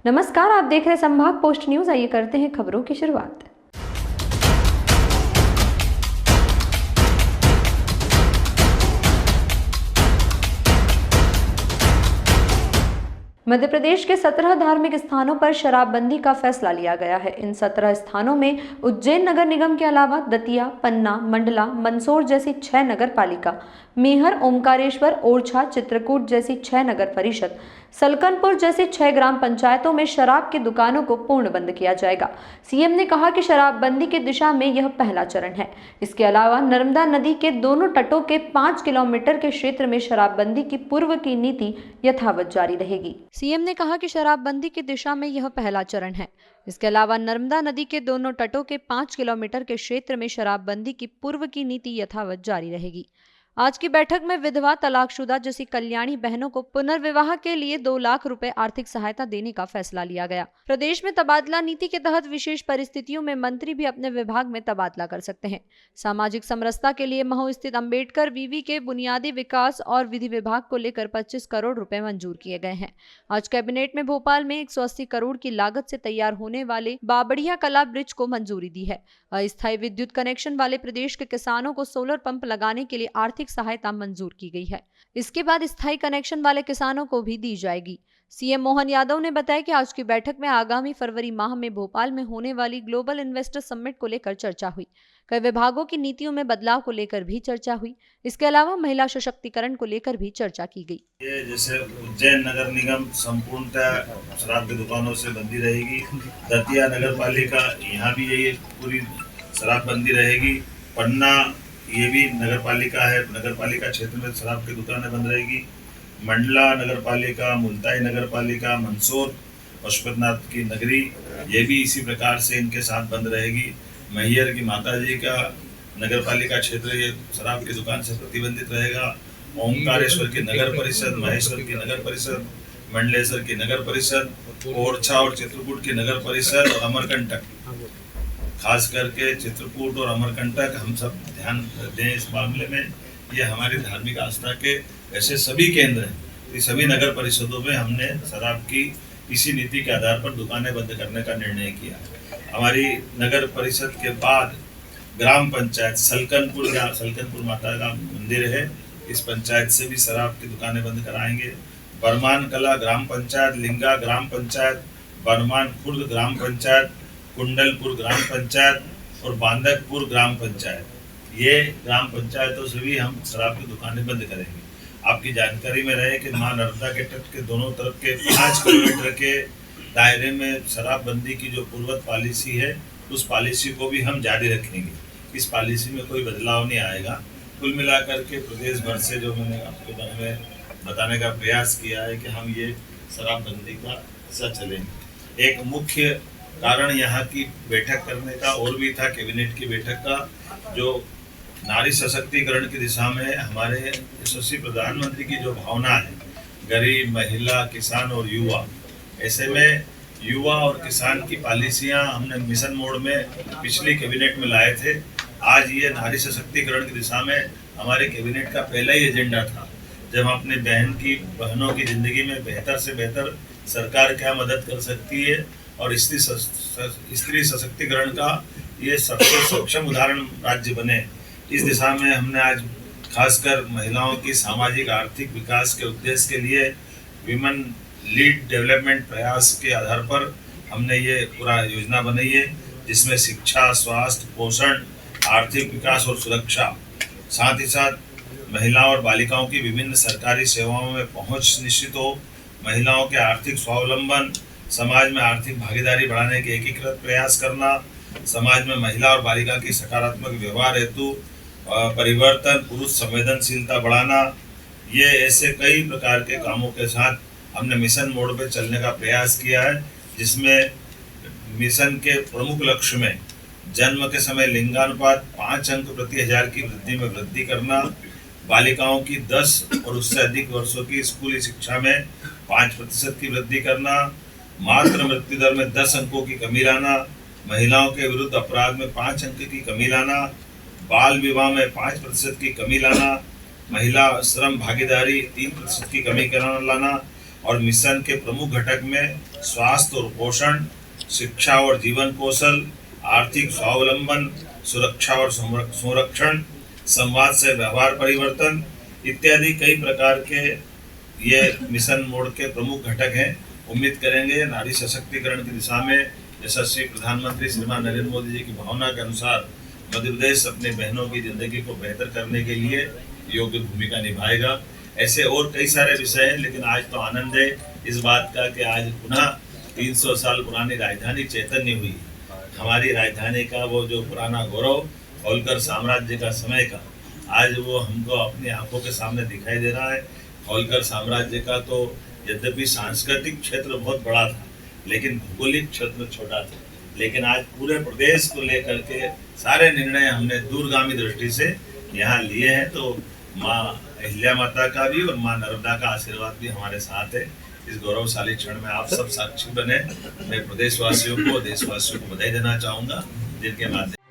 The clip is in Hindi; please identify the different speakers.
Speaker 1: नमस्कार, आप देख रहे हैं संभाग पोस्ट न्यूज। आइए करते हैं खबरों की शुरुआत। मध्य प्रदेश के 17 धार्मिक स्थानों पर शराबबंदी का फैसला लिया गया है। इन 17 स्थानों में उज्जैन नगर निगम के अलावा दतिया, पन्ना, मंडला, मंदसौर जैसी 6 नगर पालिका, मेहर, ओमकारेश्वर, ओरछा, चित्रकूट जैसी 6 नगर परिषद, सलकनपुर जैसे 6 ग्राम पंचायतों में शराब की दुकानों को पूर्ण बंद किया जाएगा। सीएम ने कहा कि शराबबंदी की दिशा में यह पहला चरण है। इसके अलावा नर्मदा नदी के दोनों तटों के 5 किलोमीटर के क्षेत्र में शराबबंदी की पूर्व की नीति यथावत जारी रहेगी। सीएम ने कहा कि शराबबंदी की दिशा में यह पहला चरण है। इसके अलावा नर्मदा नदी के दोनों तटों के 5 किलोमीटर के क्षेत्र में शराबबंदी की पूर्व की नीति यथावत जारी रहेगी। आज की बैठक में विधवा, तलाकशुदा जैसी कल्याणी बहनों को पुनर्विवाह के लिए 2 लाख रुपए आर्थिक सहायता देने का फैसला लिया गया। प्रदेश में तबादला नीति के तहत विशेष परिस्थितियों में मंत्री भी अपने विभाग में तबादला कर सकते हैं। सामाजिक समरसता के लिए महू स्थित अंबेडकर वीवी के बुनियादी विकास और विधि विभाग को लेकर 25 करोड़ रुपए मंजूर किए गए हैं। आज कैबिनेट में भोपाल में 180 करोड़ की लागत से तैयार होने वाले बाबड़िया कला ब्रिज को मंजूरी दी है। अस्थायी विद्युत कनेक्शन वाले प्रदेश के किसानों को सोलर पंप लगाने के लिए आर्थिक सहायता मंजूर की गई है। इसके बाद स्थायी कनेक्शन वाले किसानों को भी दी जाएगी। सीएम मोहन यादव ने बताया कि आज की बैठक में आगामी फरवरी माह में भोपाल में होने वाली ग्लोबल इन्वेस्टर समिट को लेकर चर्चा हुई। कई विभागों की नीतियों में बदलाव को लेकर भी चर्चा हुई। इसके अलावा महिला सशक्तिकरण को लेकर भी चर्चा की गई।
Speaker 2: ये जैसे उज्जैन नगर निगम संपूर्णतः शराब की दुकानों से बंदी रहेगी। दतिया नगर पालिका, यहाँ भी यही पूरी शराब बंदी रहेगी। पन्ना, ये भी नगर पालिका है, नगर पालिका क्षेत्र में शराब की दुकानें बंद रहेगी। मंडला नगर पालिका, मुल्ताई नगर पालिका, मंदसौर, पशुपतिनाथ की नगरी, ये भी इसी प्रकार से इनके साथ बंद रहेगी। मैहर की माताजी का नगर पालिका क्षेत्र ये शराब की दुकान से प्रतिबंधित रहेगा। ओमकारेश्वर की नगर परिषद, महेश्वर की नगर परिषद, मंडलेश्वर की नगर परिषद, ओरछा और चित्रकूट की नगर परिषद और अमरकंटक, खास करके चित्रकूट और अमरकंटक हम सब ध्यान दें इस मामले में। ये हमारी धार्मिक आस्था के ऐसे सभी केंद्र हैं। इस सभी नगर परिषदों में हमने शराब की इसी नीति के आधार पर दुकानें बंद करने का निर्णय किया। हमारी नगर परिषद के बाद ग्राम पंचायत सलकनपुर माता का मंदिर है, इस पंचायत से भी शराब की दुकानें बंद कराएंगे। बरमान कला ग्राम पंचायत, लिंगा ग्राम पंचायत, बरमान खुर्द ग्राम पंचायत, कुंडलपुर ग्राम पंचायत और बांदकपुर ग्राम पंचायत, ये ग्राम पंचायतों से भी हम शराब की दुकानें बंद करेंगे। आपकी जानकारी में रहे कि मां नर्मदा के तट के दोनों तरफ के 5 किलोमीटर के दायरे में शराबबंदी की जो पूर्वत पॉलिसी है, उस पॉलिसी को भी हम जारी रखेंगे। इस पॉलिसी में कोई बदलाव नहीं आएगा। कुल मिलाकर के प्रदेश भर से जो मैंने आपके बारे में बताने का प्रयास किया है कि हम ये शराबबंदी का साथ चलेंगे। एक मुख्य कारण यहाँ की बैठक करने का और भी था, कैबिनेट की बैठक का, जो नारी सशक्तिकरण की दिशा में हमारे यशस्वी प्रधानमंत्री की जो भावना है, गरीब, महिला, किसान और युवा, ऐसे में युवा और किसान की पॉलिसियां हमने मिशन मोड में पिछली कैबिनेट में लाए थे। आज ये नारी सशक्तिकरण की दिशा में हमारे कैबिनेट का पहला ही एजेंडा था। जब हम अपने बहनों की जिंदगी में बेहतर से बेहतर सरकार क्या मदद कर सकती है और स्त्री सशक्तिकरण का ये सबसे सक्षम उदाहरण राज्य बने, इस दिशा में हमने आज खासकर महिलाओं की सामाजिक आर्थिक विकास के उद्देश्य के लिए विमेन लीड डेवलपमेंट प्रयास के आधार पर हमने ये पूरा योजना बनाई है, जिसमें शिक्षा, स्वास्थ्य, पोषण, आर्थिक विकास और सुरक्षा, साथ ही साथ महिलाओं और बालिकाओं की विभिन्न सरकारी सेवाओं में पहुंच निश्चित हो, महिलाओं के आर्थिक स्वावलंबन, समाज में आर्थिक भागीदारी बढ़ाने के एकीकृत प्रयास करना, समाज में महिला और बालिका की सकारात्मक व्यवहार हेतु परिवर्तन, पुरुष संवेदनशीलता बढ़ाना, ये ऐसे कई प्रकार के कामों के साथ हमने मिशन मोड पे चलने का प्रयास किया है, जिसमें मिशन के प्रमुख लक्ष्य में जन्म के समय लिंगानुपात 5 अंक प्रति 1000 की वृद्धि में वृद्धि करना, बालिकाओं की 10 और उससे अधिक वर्षों की स्कूली शिक्षा में 5% की वृद्धि करना, मातृ मृत्यु दर में 10 अंकों की कमी लाना, महिलाओं के विरुद्ध अपराध में 5 अंक की कमी लाना, बाल विवाह में 5% की कमी लाना, महिला श्रम भागीदारी 3% की कमी लाना, और मिशन के प्रमुख घटक में स्वास्थ्य और पोषण, शिक्षा और जीवन कौशल, आर्थिक स्वावलंबन, सुरक्षा और संरक्षण, संवाद से व्यवहार परिवर्तन इत्यादि कई प्रकार के ये मिशन मोड के प्रमुख घटक हैं। उम्मीद करेंगे नारी सशक्तिकरण की दिशा में यशस्वी प्रधानमंत्री श्रीमान नरेंद्र मोदी जी की भावना के अनुसार मध्य प्रदेश अपने बहनों की जिंदगी को बेहतर करने के लिए योग्य भूमिका निभाएगा। ऐसे और कई सारे विषय हैं, लेकिन आज तो आनंद है इस बात का कि आज पुनः 300 साल पुरानी राजधानी चैतन्य हुई। हमारी राजधानी का वो जो पुराना गौरव होलकर साम्राज्य का समय का आज वो हमको अपनी आंखों के सामने दिखाई दे रहा है। होलकर साम्राज्य का तो यद्यपि सांस्कृतिक क्षेत्र बहुत बड़ा था, लेकिन भौगोलिक क्षेत्र छोटा था। लेकिन आज पूरे प्रदेश को लेकर के सारे निर्णय हमने दूरगामी दृष्टि से यहाँ लिए हैं। तो माँ अहिल्या माता का भी और माँ नर्मदा का आशीर्वाद भी हमारे साथ है। इस गौरवशाली क्षण में आप सब साक्षी बने। मैं प्रदेशवासियों को, देशवासियों को बधाई देना चाहूँगा, जिनके माध्यम